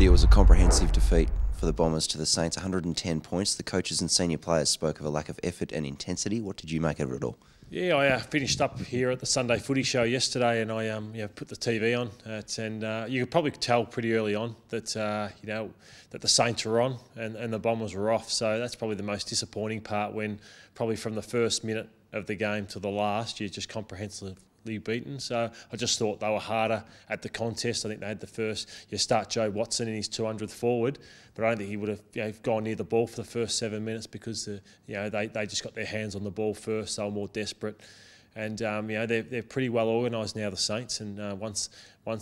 Lloydie, it was a comprehensive defeat for the Bombers to the Saints, 110 points. The coaches and senior players spoke of a lack of effort and intensity. What did you make of it all? Yeah, I finished up here at the Sunday Footy Show yesterday, and I put the TV on, and you could probably tell pretty early on that that the Saints were on and the Bombers were off. So that's probably the most disappointing part, when probably from the first minute of the game to the last, you're just comprehensively beaten. So I just thought they were harder at the contest. I think they had the first. You start Joe Watson in his 200th forward, but I don't think he would have gone near the ball for the first 7 minutes, because they just got their hands on the ball first. They were more desperate, and they're pretty well organised now, the Saints. And once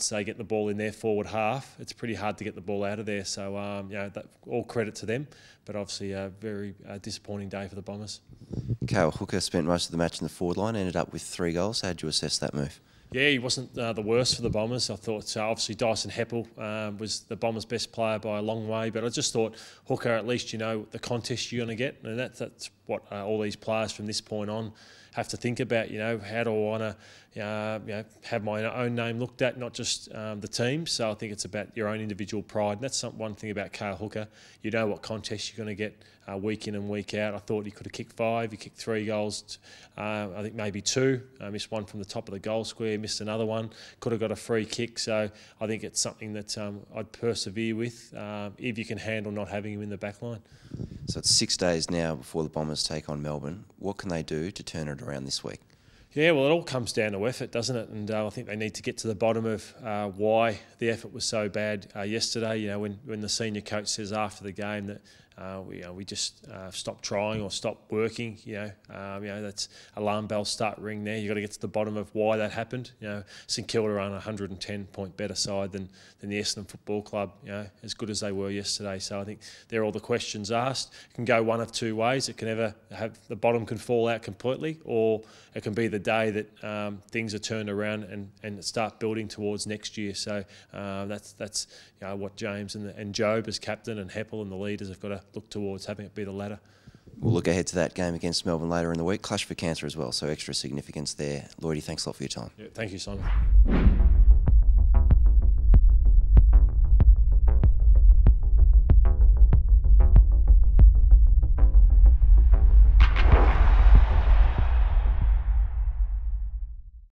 they get the ball in their forward half, it's pretty hard to get the ball out of there. So all credit to them, but obviously a very disappointing day for the Bombers. Cale Hooker spent most of the match in the forward line, ended up with 3 goals. How did you assess that move? Yeah, he wasn't the worst for the Bombers. I thought obviously Dyson Heppel was the Bombers' best player by a long way, but I just thought Hooker, at least the contest you're going to get, and that's what all these players from this point on have to think about. How do I want to have my own name looked at, not just the team. So I think it's about your own individual pride, and that's one thing about Cale Hooker. You know what contest you're going to get week in and week out. I thought he could have kicked 5. He kicked 3 goals. I think maybe 2. Missed one from the top of the goal square. Missed another one. Could have got a free kick. So I think it's something that I'd persevere with if you can handle not having him in the back line. So it's 6 days now before the Bombers take on Melbourne. What can they do to turn it around this week? Yeah, well, it all comes down to effort, doesn't it? And I think they need to get to the bottom of why the effort was so bad yesterday. When the senior coach says after the game that we just stopped trying or stopped working. That's alarm bells start ringing there. You've got to get to the bottom of why that happened. St Kilda are on a 110-point better side than the Essendon Football Club. As good as they were yesterday. So I think they're all the questions asked. It can go one of 2 ways. It can either have the bottom can fall out completely, or it can be the day that things are turned around and start building towards next year. So that's what James and Job as captain and Heppel and the leaders have got to look towards, having it be the latter. We'll look ahead to that game against Melbourne later in the week. Clash for cancer as well, so extra significance there. Lloydie, thanks a lot for your time. Yeah, thank you, Simon.